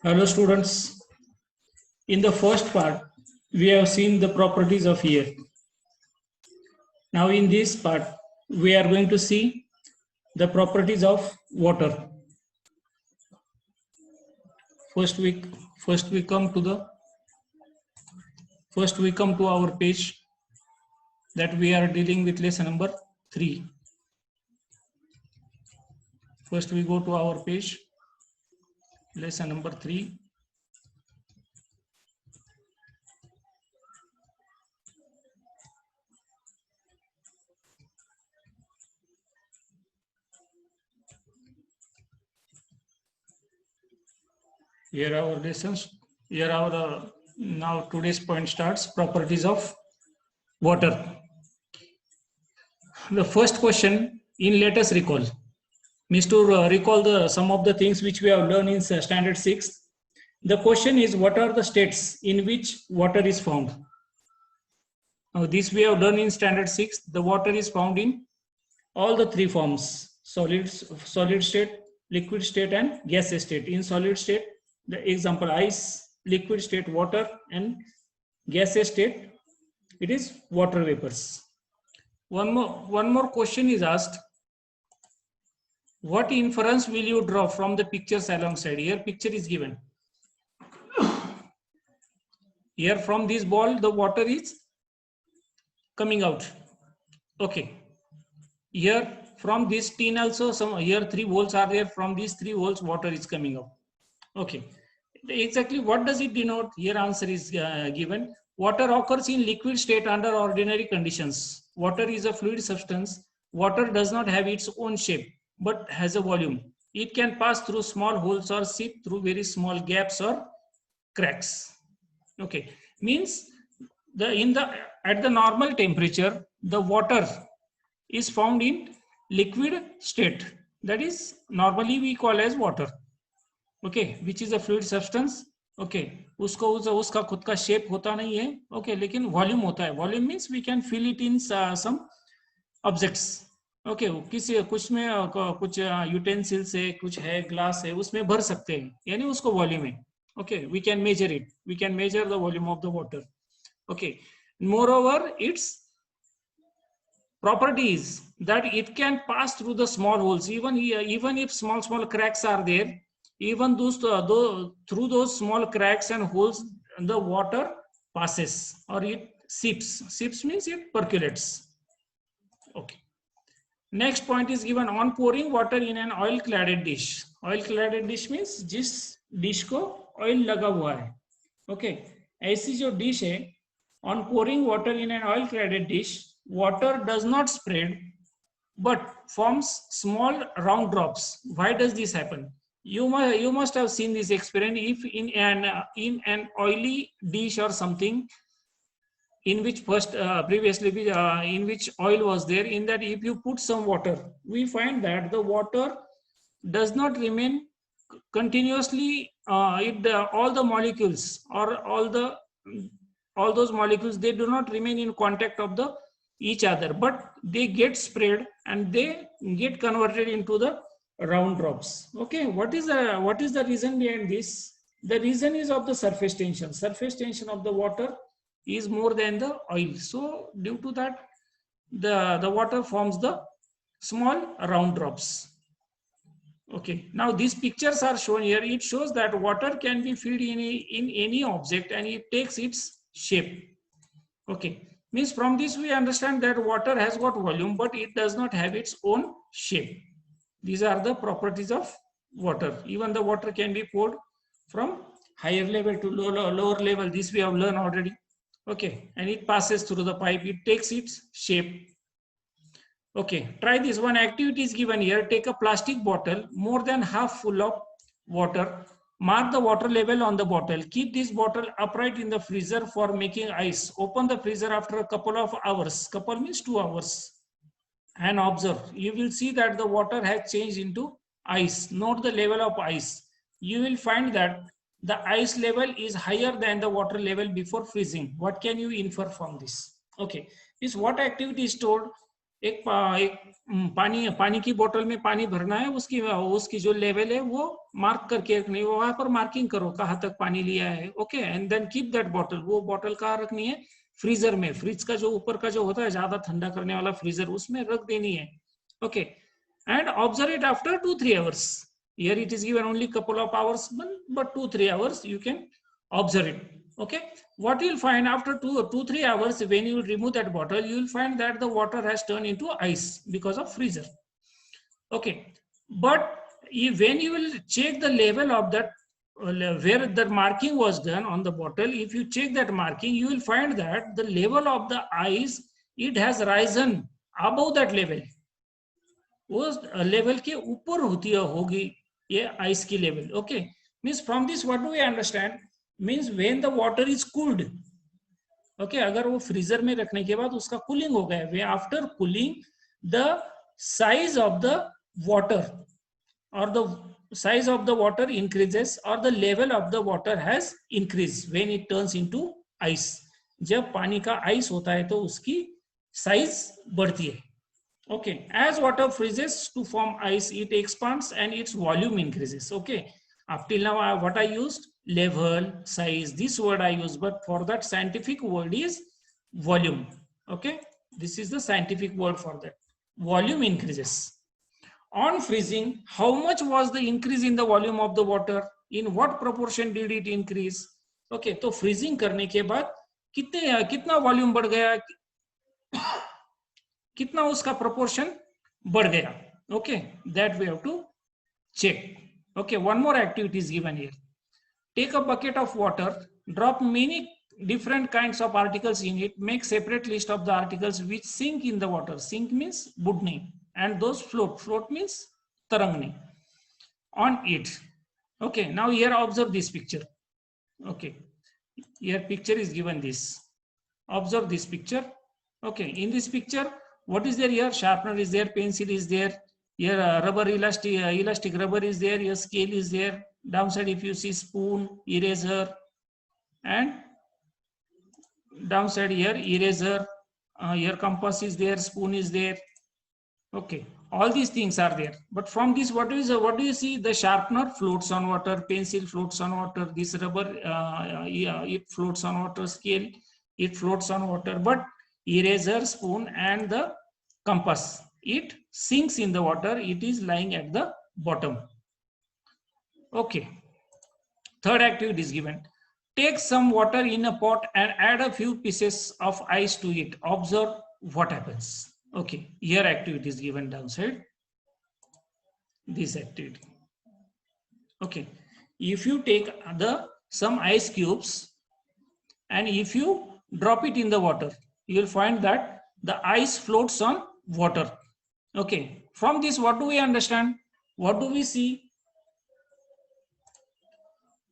Hello students, in the first part we have seen the properties of air. Now in this part we are going to see the properties of water. First we come to our page that we are dealing with lesson number 3. First we go to our page, lesson number 3. Here our lessons, here our now today's point starts, properties of water. The first question in let us recall means to recall some of the things which we have learned in standard 6. The question is, what are the states in which water is found? Now this we have done in standard 6. The water is found in all the three forms: solid state, liquid state and gas state. In solid state, the example ice; liquid state water; and gas state it is water vapors. One more question is asked: what inference will you draw from the pictures alongside? Here picture is given. Here from this ball the water is coming out. Okay. Here from this tin also here 3 holes are there. From these 3 holes water is coming out. Okay. Exactly what does it denote? Here answer is given. Water occurs in liquid state under ordinary conditions. Water is a fluid substance. Water does not have its own shape but has a volume. It can pass through small holes or seep through very small gaps or cracks. Okay, means at the normal temperature the water is found in liquid state, that is normally we call as water. Okay, which is a fluid substance. Okay, उसका खुद का shape होता नहीं है. Okay, लेकिन volume होता है. Volume means we can fill it in some objects. Okay, कुछ में कुछ utensils है, कुछ है, glass है, उसमें भर सकते हैं, यानी उसको volume है. Okay, we can measure it. We can measure the volume of the water. Okay, moreover, its property is that it can pass through the small holes. Even if small cracks are there, even through those small cracks and holes, the water passes or it seeps. Seeps means it percolates. Okay. Next point is given: on pouring water in an oil cladded dish. Oil cladded dish means जिस dish को oil लगा हुआ है. Okay, ऐसी जो dish है, on pouring water in an oil cladded dish, water does not spread but forms small round drops. Why does this happen? You must have seen this experiment. If in an oily dish or something, in which previously in which oil was there, in that if you put some water, we find that the water does not remain continuously. All the molecules or all those molecules, they do not remain in contact of each other, but they get spread and they get converted into the round drops. Okay, what is the reason behind this? The reason is of the surface tension. Surface tension of the water is more than the oil. So due to that, the water forms the small round drops. Okay, now these pictures are shown here. It shows that water can be filled in any object and it takes its shape. Okay, means from this we understand that water has got volume but it does not have its own shape. These are the properties of water. Even the water can be poured from higher level to lower level. This we have learned already. Okay, and it passes through the pipe. It takes its shape. Okay, try this. One activity is given here. Take a plastic bottle more than half full of water. Mark the water level on the bottle. Keep this bottle upright in the freezer for making ice. Open the freezer after a couple of hours. Couple means 2 hours. And observe. You will see that the water has changed into ice. Note the level of ice. You will find that the ice level is higher than the water level before freezing. What can you infer from this? Okay, this what activity is told? एक पानी की बोतल में पानी भरना है, उसकी जो लेवल है वो मार्क करके रखनी है, वहां पर मार्किंग करो कहाँ तक पानी लिया है, okay, and then keep that bottle. वो बॉटल कहाँ रखनी है? फ्रीजर में। फ्रिज का जो ऊपर का जो होता है ज्यादा ठंडा करने वाला फ्रीजर, उसमें रख देनी है, okay, and observe it after 2-3 hours. Here it is given only couple of hours, but 2-3 hours you can observe it, okay. What you'll find after 2-3 hours, when you will remove that bottle, you will find that the water has turned into ice because of freezer, okay. But when you will check the level of that where the marking was done on the bottle, if you check that marking, you will find that the level of the ice, it has risen above that level. उस level के ऊपर होगी ये ice की level, okay. Means from this what do we understand? Means when the water is cooled, okay, अगर वो freezer में रखने के बाद उसका कूलिंग हो गया, way after cooling the size of the water और the size of the water increases or the level of the water has increased when it turns into ice. जब पानी का आइस होता है तो उसकी साइज बढ़ती है, okay. As water freezes to form ice, it expands and its volume increases, okay. Up till now what I used? Level, size, this word I use, but for that scientific word is volume, okay. This is the scientific word for that. Volume increases. On freezing, how much was the increase in the volume of the water? In what proportion did it increase? Okay, तो freezing करने के बाद कितना volume बढ़ गया, कितना उसका proportion बढ़ गया, okay. That we have to check, okay. One more activity is given here. Take a bucket of water, drop many different kinds of articles in it, make separate list of the articles which sink in the water. Sink means बुडने, and those float means तरंगने on it, okay. Now here observe this picture, okay. Here picture is given this, observe this picture, okay. In this picture what is there? Here sharpener is there, pencil is there, here rubber elastic rubber is there, here scale is there, downside if you see spoon, eraser, and downside here eraser, here compass is there, spoon is there, okay. All these things are there, but from this what do you see? The sharpener floats on water, pencil floats on water, this rubber it floats on water, scale it floats on water, but eraser, spoon, and the compass, it sinks in the water, it is lying at the bottom, okay. Third activity is given. Take some water in a pot and add a few pieces of ice to it. Observe what happens, okay. Here activity is given downside, this activity, okay. If you take some ice cubes and if you drop it in the water, you will find that the ice floats on water, okay. From this what do we understand? What do we see?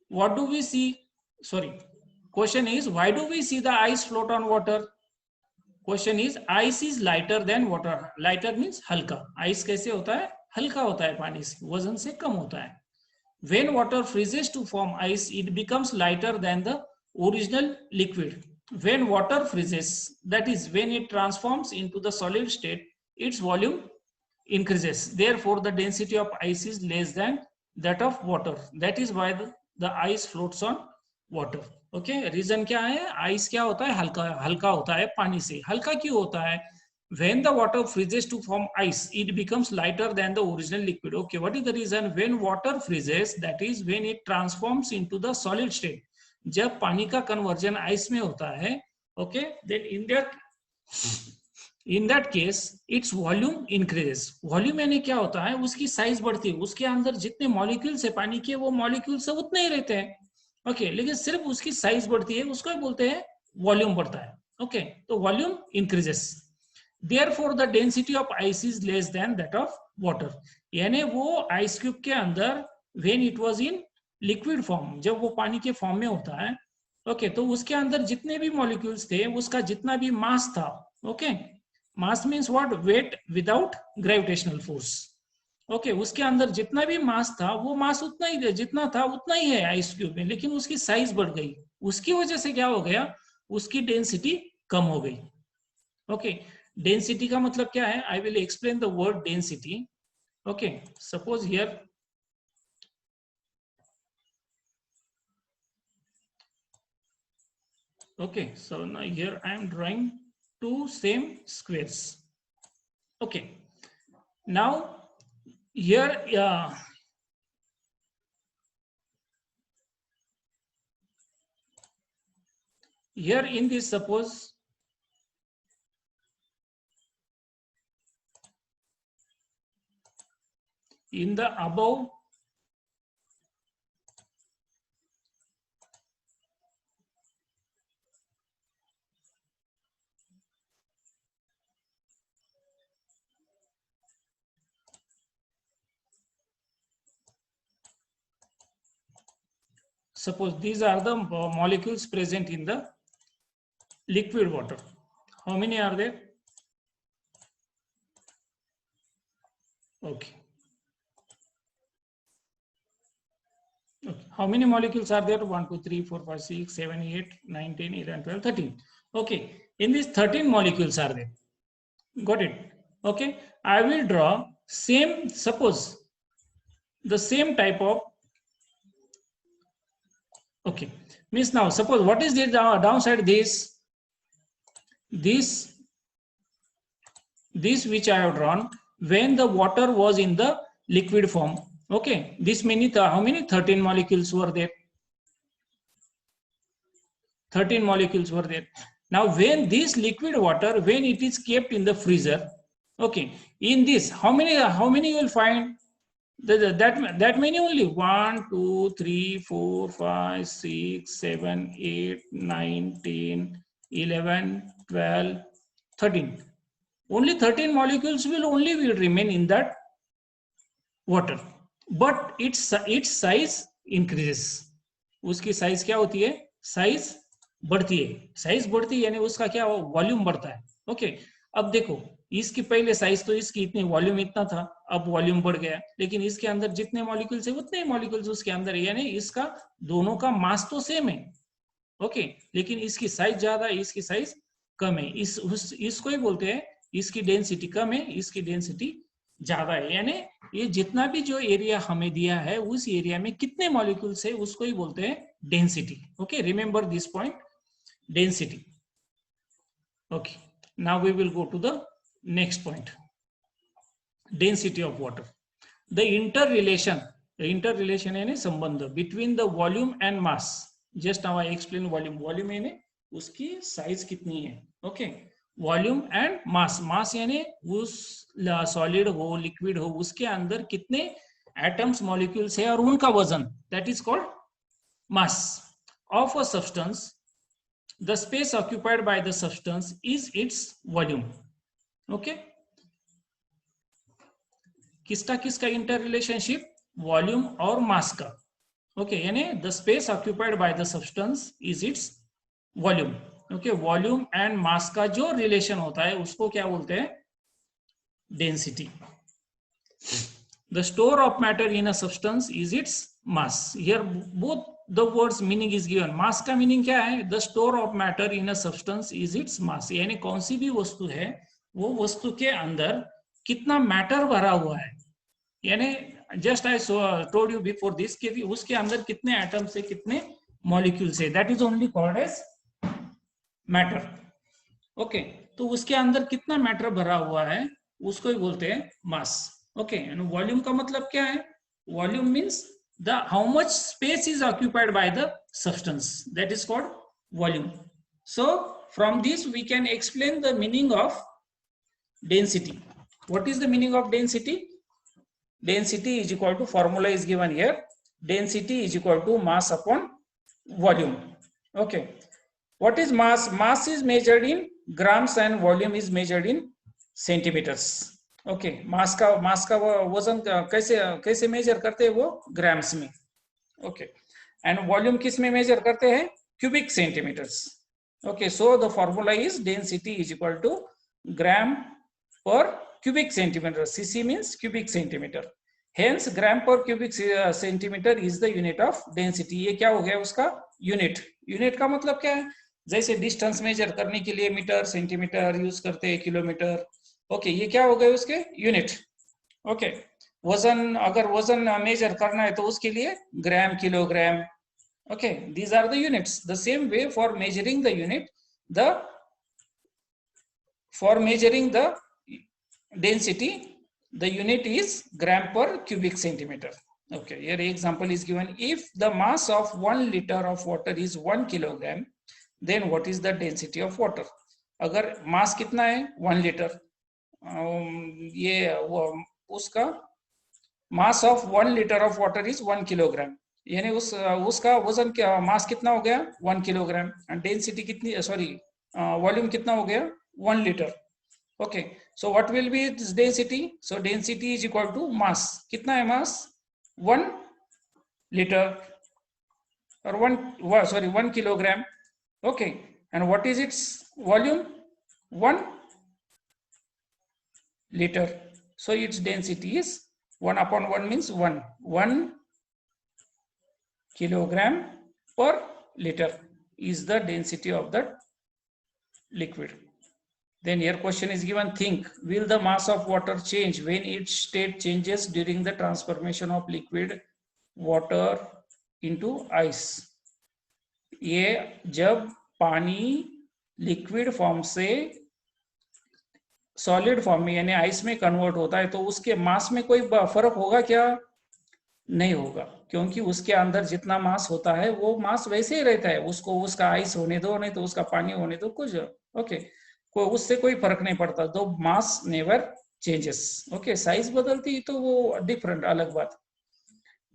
What do we see? Sorry, question is why do we see the ice float on water? Question is ice is lighter than water. Lighter means हल्का. Ice कैसे होता है? हल्का होता है पानी से, वजन से कम होता है. When water freezes to form ice, it becomes lighter than the original liquid. When water freezes, that is when it transforms into the solid state, its volume increases. Therefore, the density of ice is less than that of water. That is why the ice floats on water. Okay, reason क्या है? Ice क्या होता है? हल्का होता है पानी से. हल्का क्यों होता है? When the water freezes to form ice, it becomes lighter than the original liquid. Okay, what is the reason? When water freezes, that is when it transforms into the solid state. जब पानी का conversion ice में होता है, okay, then in that case, its volume increases. Volume यानी क्या होता है? उसकी size बढ़ती है. उसके अंदर जितने molecules है पानी के, वो molecules सब उतने ही रहते हैं. Okay, लेकिन सिर्फ उसकी size बढ़ती है, उसको ही बोलते हैं volume बढ़ता है. Okay, तो volume increases. Therefore, the density of ice is less than that of water. यानी वो ice cube के अंदर when it was in liquid form, जब वो पानी के फॉर्म में होता है, okay, तो उसके अंदर जितने भी molecules थे, उसका जितना भी mass था, okay, mass means what? Weight without gravitational force. Okay, उसके अंदर जितना भी mass था, वो mass उतना ही जितना था उतना ही है ice cube में, लेकिन उसकी size बढ़ गई. उसकी वजह से क्या हो गया? उसकी density कम हो गई. Okay. डेंसिटी का मतलब क्या है? I will explain the word density. Okay, suppose here okay, so now here I am drawing two same squares. Okay, now here here in this, suppose in the above suppose these are the molecules present in the liquid water. How many are there? Okay. Okay. How many molecules are there? 1, 2, 3, 4, 5, 6, 7, 8, 9, 10, 11, 12, 13. Okay. In these 13 molecules are there. Got it? Okay. I will draw same, suppose the same type of, okay, means now suppose what is the downside? This which I have drawn when the water was in the liquid form. Okay, this many, how many? 13 molecules were there. 13 molecules were there. Now when this liquid water, when it is kept in the freezer, okay, in this how many you will find? That many only. 1, 2, 3, 4, 5, 6, 7, 8, 9, 10, 11, 12, 13. Only 13 molecules will remain in that water, but its size increases. उसकी size क्या होती है? Size बढ़ती है. Size बढ़ती है यानी उसका क्या वॉल्यूम बढ़ता है. ओके, अब देखो इसकी पहले साइज तो इसकी इतनी वॉल्यूम इतना था, अब वॉल्यूम बढ़ गया, लेकिन इसके अंदर जितने मॉलिक्यूल्स है उतने ही मॉलिक्यूल्स उसके अंदर, यानी इसका दोनों का मास तो सेम है. ओके, लेकिन इसकी साइज ज्यादा है, इसकी साइज कम है. इसको ही बोलते हैं इसकी डेंसिटी कम है, इसकी डेंसिटी ज्यादा है. यानी ये जितना भी जो एरिया हमें दिया है उस एरिया में कितने मॉलिक्यूल्स है उसको ही बोलते हैं density. Okay, remember this point, density. Okay, now we will go to the next point, density of water. The interrelation यानी संबंध between the volume and mass. Just now I explain volume यानी उसकी size कितनी है. Okay, volume and mass यानी उस solid हो liquid हो उसके अंदर कितने एटम्स मॉलिक्यूल्स है और उनका वजन, that is called mass of a substance. The space occupied by the substance is its volume. Okay, किसका इंटर रिलेशनशिप? वॉल्यूम और मास का. ओके, यानी the space occupied by the substance is its volume. Okay, volume and mass का जो relation होता है उसको क्या बोलते हैं? Density. The store of matter in a substance is its mass. Here both the words meaning is given. mass का meaning क्या है? the store of matter in a substance is its mass. यानी कौन सी भी वस्तु है वो वस्तु के अंदर कितना मैटर भरा हुआ है, यानी just I told you before this कि उसके अंदर कितने एटम्स है, कितने मॉलिक्यूल्स है, that is only called as matter. Okay, तो उसके अंदर कितना मैटर भरा हुआ है उसको ही बोलते हैं मास. ओके, एंड वॉल्यूम का मतलब क्या है? Volume means the how much space is occupied by the substance, that is called volume. So from this we can explain the meaning of density. What is the meaning of density? Density is equal to, formula is given here, density is equal to mass upon volume. Okay, what is mass? Mass is measured in grams and volume is measured in centimeters. Okay, mass का वजन कैसे major करते हैं? वो grams में. Okay, and volume किस में measure करते हैं? Cubic centimeters. Okay, so the formula is density is equal to gram per cubic centimeter. CC means cubic centimeter. Hence gram per cubic centimeter is the unit of density. ये क्या हो गया उसका unit? Unit का मतलब क्या है? जैसे डिस्टेंस मेजर करने के लिए मीटर सेंटीमीटर यूज करते हैं, किलोमीटर। ओके, ये क्या हो गए उसके यूनिट। ओके, वजन, अगर वजन मेजर करना है तो उसके लिए gram, kilogram. Okay, these are the units. The same way for measuring the unit, the for measuring the density, the unit is gram per cubic centimeter. Okay, here example is given. If the mass of 1 liter of water is 1 kilogram, then what is the density of water? अगर मास कितना है 1 litre, ये उसका mass of 1 litre of water is 1 kilogram, यानी उसका वजन क्या, मास कितना हो गया 1 किलोग्राम, एंड डेंसिटी कितनी, सॉरी वॉल्यूम कितना हो गया 1 litre. Okay, so what will be its density? So density is equal to mass. कितना है mass? 1 liter or 1 kilogram. Okay, and what is its volume? 1 liter. So its density is 1 upon 1 means 1 kilogram per liter is the density of the liquid. Then here question is given, think, will the mass of water change when its state changes during the transformation of liquid water into ice? ये जब पानी liquid form से solid form में यानी ice में convert होता है तो उसके मास में कोई फर्क होगा क्या? नहीं होगा, क्योंकि उसके अंदर जितना मास होता है वो मास वैसे ही रहता है, उसको उसका आइस होने दो, नहीं तो उसका पानी होने दो, कुछ ओके, उससे कोई फर्क नहीं पड़ता, तो mass never changes. Okay, size बदलती तो वो डिफरेंट, अलग बात।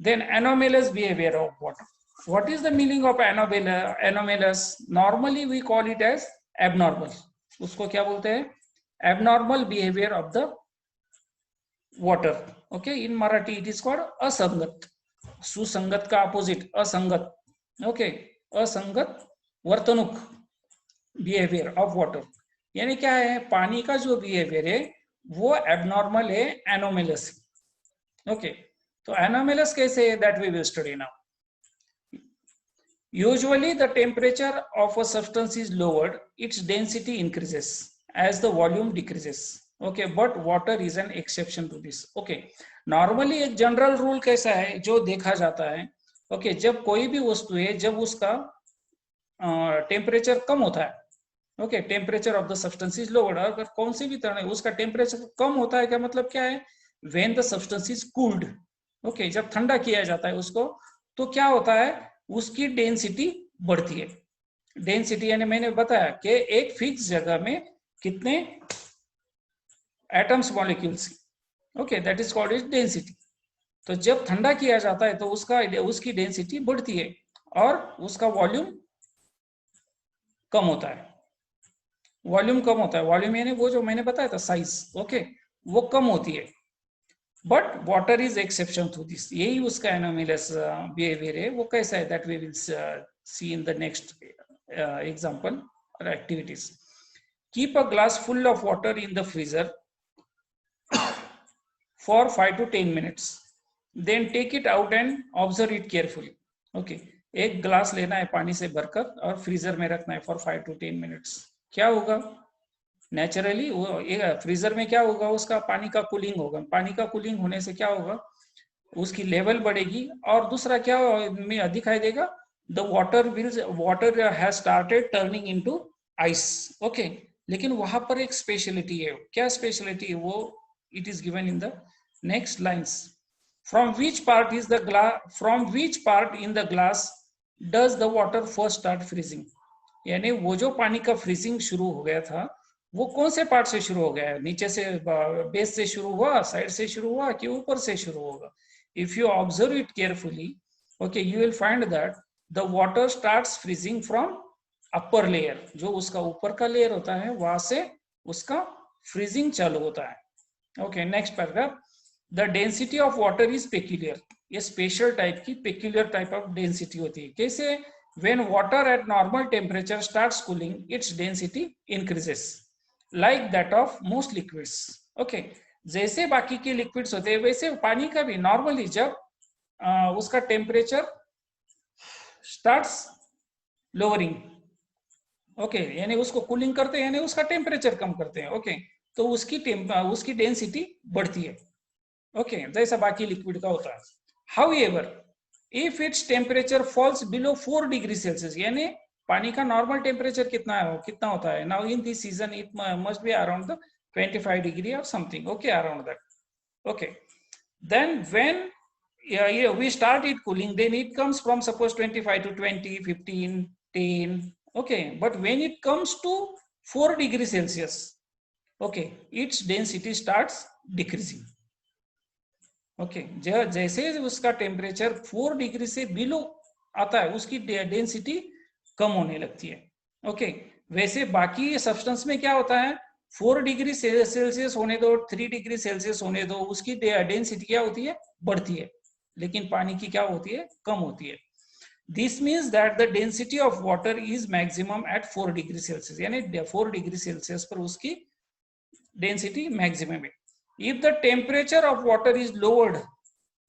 Then anomalous behaviour of water, what is the meaning of anomalous? Normally we call it as abnormal, उसको क्या बोलते हैं? Abnormal behaviour of the water. Okay, in Marathi it is called असंगत। सुसंगत का अपोजिट असंगत। ओके, असंगत वर्तणूक, बिहेवियर ऑफ वाटर, यानी क्या है, पानी का जो बिहेवियर है वो एबनॉर्मल है, एनोमेलस। ओके, तो एनोमेलस कैसे है, that we will study now. Usually the temperature of a substance is lowered, its density increases as the volume decreases. Okay, but water is an exception to this. Okay, normally एक general rule कैसा है जो देखा जाता है, okay, जब कोई भी वस्तु है जब उसका टेम्परेचर कम होता है, okay, temperature of the substance is lower, अगर कौन सी भी तरह उसका टेम्परेचर कम होता है, क्या मतलब क्या है, when the substance is cooled, okay, जब ठंडा किया जाता है उसको, तो क्या होता है, उसकी डेंसिटी बढ़ती है। डेंसिटी यानी मैंने बताया कि एक फिक्स जगह में कितने atoms, molecules, okay, that is called is density. तो जब ठंडा किया जाता है तो उसकी डेंसिटी बढ़ती है और उसका वॉल्यूम कम होता है। वॉल्यूम कम होता है, वॉल्यूम यानी वो जो मैंने बताया था साइज, ओके, वो कम होती है, but water is exception to this. यही उसका एनोमेलस बिहेवियर है। वो कैसा है, that we will see in the next example और activities. Keep a glass full of water in the freezer for 5 to 10 minutes, then take it out and observe it carefully. Okay, एक glass लेना है पानी से भरकर और freezer में रखना है for 5 to 10 minutes। क्या होगा, नेचुरली वो फ्रीजर में क्या होगा, उसका पानी का कूलिंग होगा। पानी का कूलिंग होने से क्या होगा, उसकी लेवल बढ़ेगी, और दूसरा क्या में दिखाई देगा, the water has started turning into ice. Okay, लेकिन वहां पर एक स्पेशलिटी है। क्या स्पेशलिटी है वो, it is given in the next lines. From which part in the glass does the water first start freezing? यानी वो जो पानी का फ्रीजिंग शुरू हो गया था वो कौन से पार्ट से शुरू हो गया है, नीचे से, बेस से शुरू हुआ, साइड से शुरू हुआ कि ऊपर से शुरू होगा? If you observe it carefully, okay, you will find that the water starts freezing from upper layer, जो उसका ऊपर का लेयर होता है वहां से उसका फ्रीजिंग चालू होता है। Okay, next paragraph. The density of water is peculiar, ये स्पेशल टाइप की पेक्यूलियर टाइप ऑफ डेंसिटी होती है। कैसे, when water at normal temperature starts cooling, it's density increases like that of most liquids. Okay, जैसे बाकी के liquids होते हैं वैसे पानी का भी नॉर्मली जब उसका टेम्परेचर स्टार्ट्स लोअरिंग, ओके, यानी उसको कूलिंग करते हैं, यानी उसका टेम्परेचर कम करते हैं। ओके, तो उसकी डेंसिटी बढ़ती है। ओके, जैसा बाकी लिक्विड का होता है। However if its temperature falls below 4 degree Celsius, यानी पानी का नॉर्मल टेम्परेचर कितना होता है now in this season, it must be around the 25 degree और something. Okay, around that. Okay, then when we start it cooling, then it comes from suppose 25 to 20, 15, 10. Okay, but when it comes to 4 degrees Celsius, okay, its density starts decreasing. Okay, जैसे उसका temperature 4 degree से below आता है, उसकी density कम होने लगती है। Okay, वैसे बाकी सब्सटेंस में क्या होता है, 4 डिग्री सेल्सियस होने दो, 3 डिग्री सेल्सियस होने दो, उसकी डेंसिटी क्या होती है, बढ़ती है, लेकिन पानी की क्या होती है, कम होती है। This means that the density of water is maximum at 4 degree Celsius, यानी 4 डिग्री सेल्सियस पर उसकी डेंसिटी मैक्सिमम है। If the temperature of water is lowered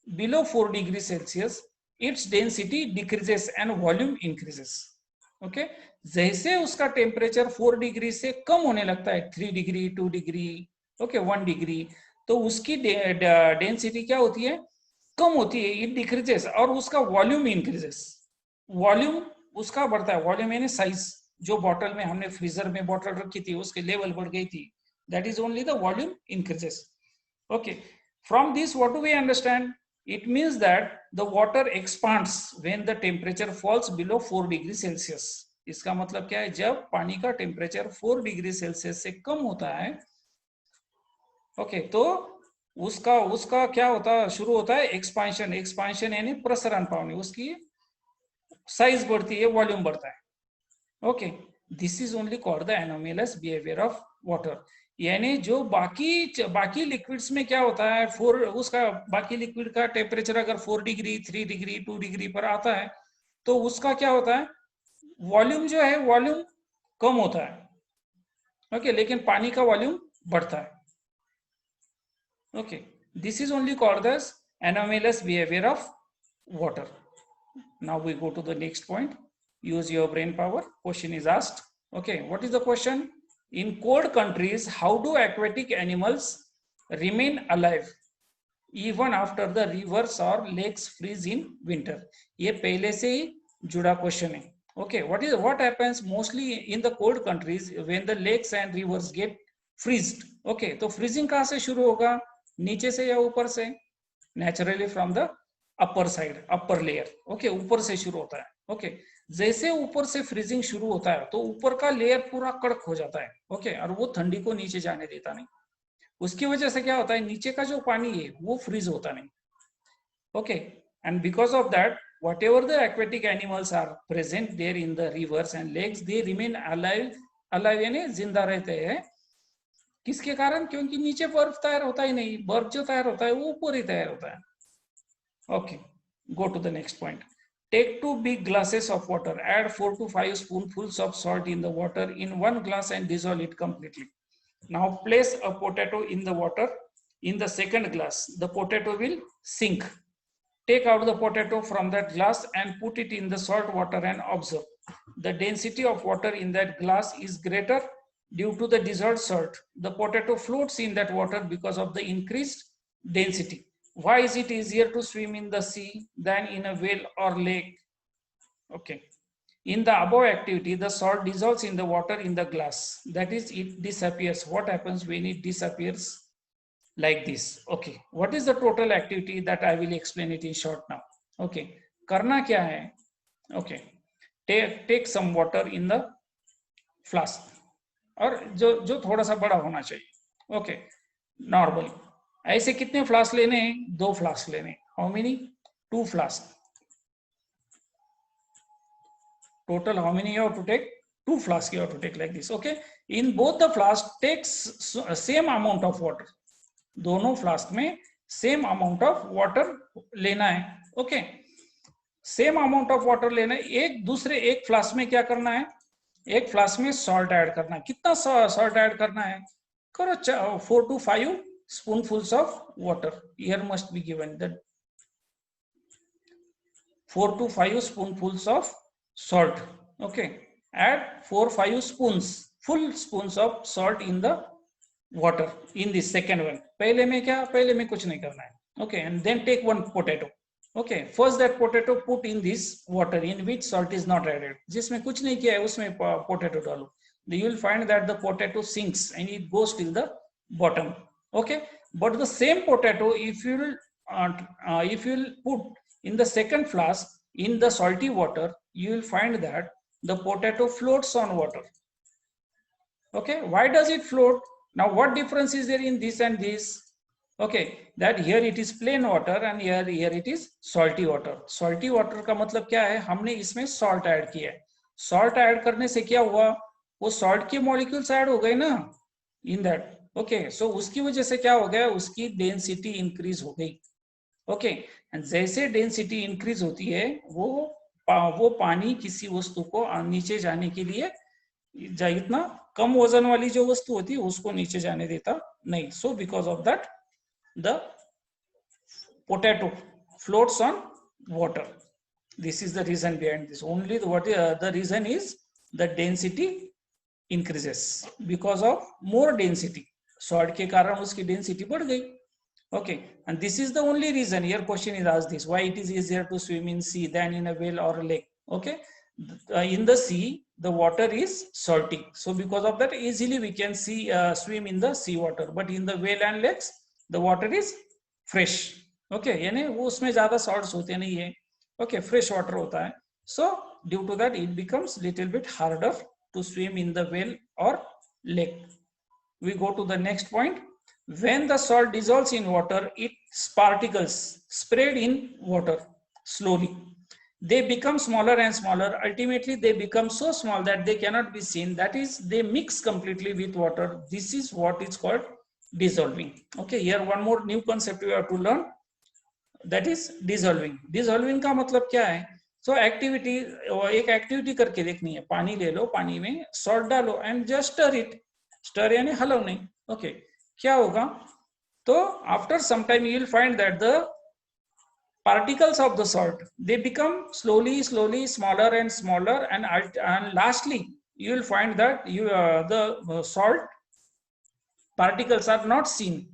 below 4 degrees Celsius, its density decreases and volume increases. Okay, जैसे उसका temperature 4 degree से कम होने लगता है, 3 डिग्री, 2 डिग्री, ओके, 1 डिग्री, तो उसकी डेंसिटी क्या होती है, कम होती है, इट डिक्रीजेस, और उसका वॉल्यूम इंक्रीजेस। वॉल्यूम उसका बढ़ता है, वॉल्यूम यानी साइज, जो बॉटल में हमने फ्रीजर में बॉटल रखी थी उसके लेवल बढ़ गई थी, that is only the volume increases. Okay, from this what do we understand? It means that the water expands when the temperature falls below 4 degree Celsius. इसका मतलब क्या है, जब पानी का टेम्परेचर 4 डिग्री सेल्सियस से कम होता है, ओके, तो उसका उसका क्या होता है, शुरू होता है एक्सपांशन। एक्सपांशन यानी प्रसरण पानी, उसकी साइज बढ़ती है, वॉल्यूम बढ़ता है। Okay, this is only called the anomalous behaviour of water. यानी जो बाकी लिक्विड्स में क्या होता है, उसका बाकी लिक्विड का टेम्परेचर अगर 4 डिग्री, 3 डिग्री, 2 डिग्री पर आता है, तो उसका क्या होता है, वॉल्यूम जो है, वॉल्यूम कम होता है। ओके, लेकिन पानी का वॉल्यूम बढ़ता है। Okay, this is only called the anomalous behaviour of water. Now we go to the next point, use your brain power. Question is asked. Okay, what is the question? In cold countries, how do aquatic animals remain alive even after the rivers or lakes freeze in winter? ये पहले से ही जुड़ा question है। Okay, what happens mostly in the cold countries when the lakes and rivers get freezed? Okay, तो freezing कहाँ से शुरू होगा, नीचे से या ऊपर से? Naturally from the upper side, upper layer. Okay, ऊपर से शुरू होता है। Okay, जैसे ऊपर से फ्रीजिंग शुरू होता है, तो ऊपर का लेयर पूरा कड़क हो जाता है। ओके, और वो ठंडी को नीचे जाने देता नहीं। उसकी वजह से क्या होता है, नीचे का जो पानी है वो फ्रीज होता नहीं। Okay, and because of that whatever the aquatic animals are present there in the rivers and lakes, they remain alive यानी जिंदा रहते हैं। किसके कारण? क्योंकि नीचे बर्फ तैयार होता ही नहीं, बर्फ जो तैयार होता है वो ऊपर ही तैयार होता है। Okay, go to the next point. Take 2 big glasses of water, add 4 to 5 spoonfuls of salt in the water in one glass and dissolve it completely. Now place a potato in the water in the second glass. The potato will sink. Take out the potato from that glass and put it in the salt water and observe. The density of water in that glass is greater due to the dissolved salt. The potato floats in that water because of the increased density. Why is it easier to swim in the sea than in a well or lake? Okay, in the above activity, the salt dissolves in the water in the glass, that is, it disappears. What happens when it disappears? Like this. Okay, what is the total activity? That I will explain it in short now. Okay, करना क्या है? Okay, take some water in the flask, और जो थोड़ा सा बड़ा होना चाहिए। ओके, नॉर्मली ऐसे कितने फ्लास्क लेने हैं? 2 फ्लास्क लेने। How many? 2 flask. Total how many you have to take? 2 flasks you have to take like this. Okay, in both the flasks takes same amount of water. दोनों flask में same amount of water लेना है। Okay, same amount of water लेना है। एक flask में क्या करना है, एक फ्लास्क में सॉल्ट ऐड करना है। कितना सॉल्ट ऐड करना है? करो 4 to 5 spoonfuls of water. Here must be given that 4 to 5 spoonfuls of salt. Okay, add 4-5 spoons, full spoons of salt in the water in this second one. पहले में कुछ नहीं करना है. Okay, and then take one potato. Okay, first that potato put in this water in which salt is not added. जिसमें कुछ नहीं किया है उसमें potato डालो. You will find that the potato sinks and it goes till the bottom. Okay, but the same potato, if you will put in the second flask in the salty water, you will find that the potato floats on water. Okay, why does it float? Now what difference is there in this and this? Okay, that here it is plain water and here it is salty water. Salty water का मतलब क्या है? हमने इसमें salt add किया है. Salt add करने से क्या हुआ? वो salt के molecules ऐड हो गए ना in that. Okay, so उसकी वजह से क्या हो गया? उसकी density increase हो गई. Okay, and जैसे density increase होती है वो पानी किसी वस्तु को नीचे जाने के लिए इतना कम वजन वाली जो वस्तु होती है उसको नीचे जाने देता नहीं. So because of that the potato floats on water. This is the reason behind this. Only the reason is the density increases because of more density. Salt के कारण उसकी density बढ़ गई. Okay, and this is the only reason. Here question is asked this: why it is easier to swim in sea than in a well or a lake? Okay, in the sea the water is salty, so because of that easily we can see swim in the sea water. But in the well and lakes the water is fresh. Okay, यानी वो उसमें ज़्यादा salts होते नहीं है. Okay, fresh water होता है. So due to that it becomes little bit harder to swim in the well or lake. We go to the next point. When the salt dissolves in water, its particles spread in water slowly. They become smaller and smaller. Ultimately, they become so small that they cannot be seen. That is, they mix completely with water. This is what is called dissolving. Okay, here one more new concept we have to learn. That is dissolving. Dissolving का मतलब क्या है? So activity, एक activity करके देखनी है. पानी ले लो, पानी में salt डालो and just stir it. Stir यानी हलाओ नहीं. Okay. क्या होगा? तो after some time you will find that the particles of the salt they become slowly smaller and smaller, and lastly you will find that the salt particles are not seen.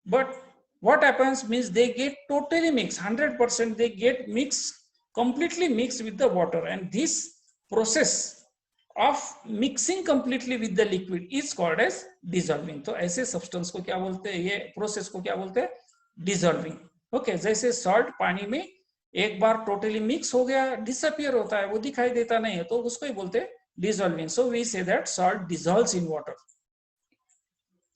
But what happens means they get totally mixed, 100% they get mixed, completely mixed with the water, and this process of mixing completely with the liquid is called as dissolving. तो ऐसे substance को क्या बोलते हैं? ये process को क्या बोलते हैं? Dissolving. Okay, जैसे salt पानी में एक बार totally mix हो गया, disappear होता है, वो दिखाई देता नहीं है, तो उसको ही बोलते हैं dissolving. So we say that salt dissolves in water.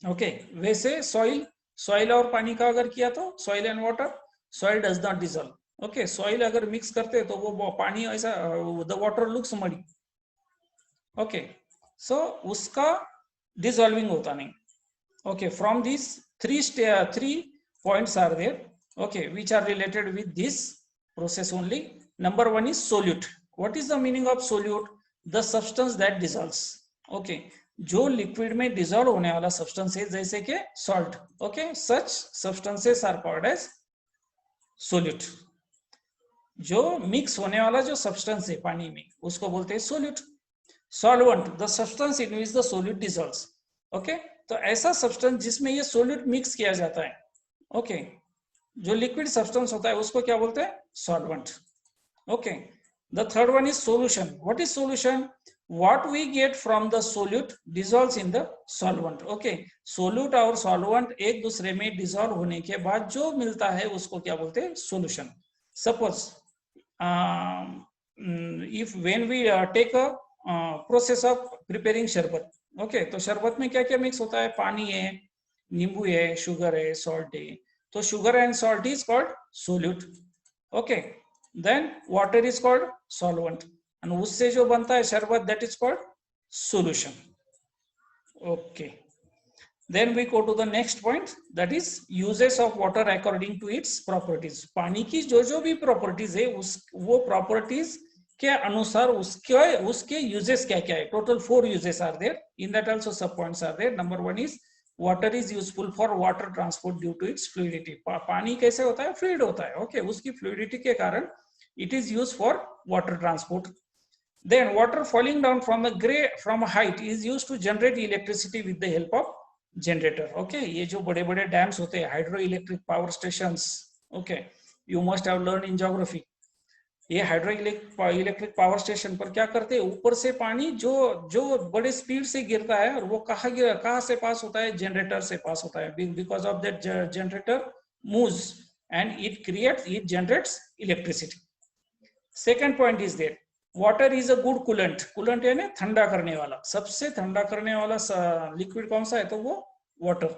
Okay, वैसे soil और पानी का अगर किया तो soil and water, soil does not dissolve. Okay, soil अगर mix करते हैं तो वो पानी ऐसा the water looks muddy. Okay, so उसका dissolving होता नहीं. Okay, from these three points are there. Okay, which are related with this process only. Number one is solute. What is the meaning of solute? The substance that dissolves. Okay, जो liquid में dissolve होने वाला substance है, जैसे कि salt. Okay, such substances are called as solute. जो mix होने वाला जो substance है पानी में, उसको बोलते हैं solute. Solvent, the substance in which the solute dissolves. Okay, तो ऐसा substance जिसमें ये solute mix किया जाता है. Okay, जो liquid substance होता है उसको क्या बोलते हैं? Solvent. Okay, the third one is solution. What is solution? What we get from the solute dissolves in the solvent. Okay, solute और solvent एक दूसरे में dissolve होने के बाद जो मिलता है उसको क्या बोलते हैं? Solution. Suppose if when we take a process of preparing शरबत. ओके, तो शरबत में क्या क्या मिक्स होता है? पानी है, नींबू है, शुगर है, सॉल्ट है. तो sugar and salt is called solute. Okay, then water is called solvent, and उससे जो बनता है शरबत that is called solution. Okay, then we go to the next point, that is uses of water according to its properties. पानी की जो भी properties है वो प्रॉपर्टीज के अनुसार उसके यूजेस क्या क्या है. Total 4 uses are there. In that also sub points are there. Number 1 is water is useful for water transport due to its fluidity. पानी कैसे होता है? फ्लूइड होता है. ओके, उसकी फ्लूइडिटी के कारण it is use for water transport. Then water falling down from a height is used to generate electricity with the help of generator. Okay, ये जो बड़े बड़े डैम्स होते हैं, hydro electric power stations, okay, you must have learn in geography. ये hydro electric power station पर क्या करते हैं, ऊपर से पानी जो जो बड़े स्पीड से गिरता है, और वो कहाँ से पास होता है, जनरेटर से पास होता है. Because of that generator moves and it generates electricity. Second point is there, water is a good coolant. Coolant यानी ठंडा करने वाला. सबसे ठंडा करने वाला लिक्विड कौन सा है, तो वो water.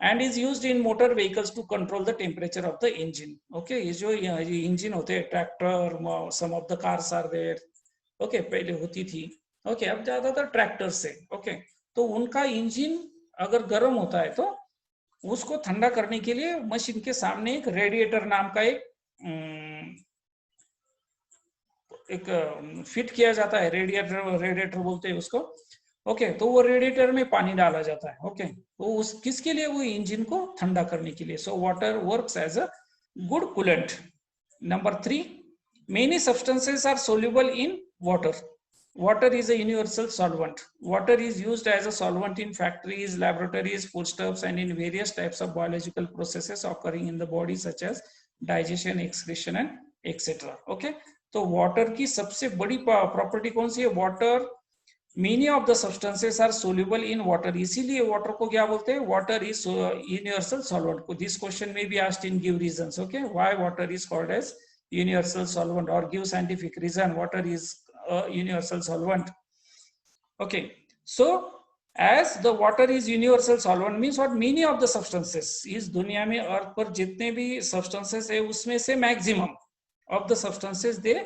and is used in motor vehicles to control the temperature of the engine. Okay, ये जो इंजन होते हैं, tractor, some of the cars are there. Okay, पहले होती थी. Okay, अब ज्यादातर ट्रैक्टर से. Okay, तो उनका इंजन अगर गर्म होता है तो उसको ठंडा करने के लिए मशीन के सामने एक रेडिएटर नाम का एक फिट किया जाता है. रेडिएटर बोलते हैं उसको. ओके, तो वो रेडिएटर में पानी डाला जाता है. ओके, तो उस किसके लिए, वो इंजन को ठंडा करने के लिए. So water works as a good coolant. Number 3, many substances are soluble in water. Water is a universal solvent. Water is used as a solvent in factories, laboratories, foodstuffs, and in various types of biological processes occurring in the body, such as digestion, excretion, and etc. Okay, तो water की सबसे बड़ी property कौन सी है, water. Many of the substances are soluble in water. इसीलिए water को क्या बोलते हैं, water is universal solvent. This question may be asked in give reasons. Okay, why water is called as universal solvent, or give scientific reason water is a universal solvent. Okay, so as the water is universal solvent means what, many of the substances, इस दुनिया में अर्थ पर जितने भी substances है उसमें से maximum of the substances they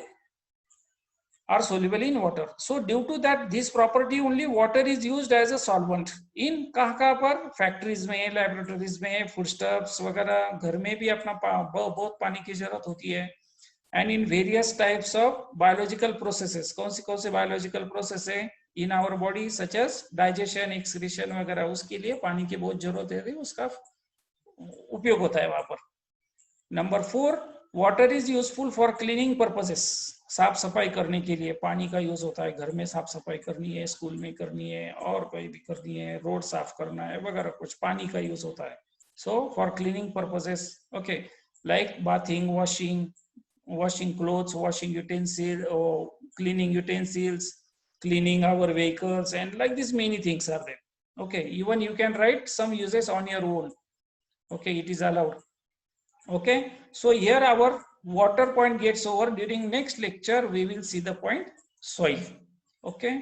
are soluble in water. So due to that this property only, water is used as a solvent in कहाँ पर, फैक्ट्रीज में, लैबोरेटरीज में, फूडस्टफ्स वगैरह, घर में भी अपना बहुत पानी की जरूरत होती है. and in various types of biological processes. कौन से biological process है in our body, such as digestion, excretion वगैरह, उसके लिए पानी की बहुत जरूरत है, उसका उपयोग होता है वहां पर. Number 4, water is useful for cleaning purposes. साफ सफाई करने के लिए पानी का यूज होता है. घर में साफ सफाई करनी है, स्कूल में करनी है, और कहीं भी करनी है, रोड साफ करना है वगैरह, कुछ पानी का यूज होता है. So for cleaning purposes. Okay, like bathing, washing clothes, washing utensils, or cleaning utensils, cleaning our vehicles, and like this many things are there. Okay, even you can write some uses on your own. Okay, it is allowed. Okay, so here our water point gets over. During next lecture we will see the point soil. Okay.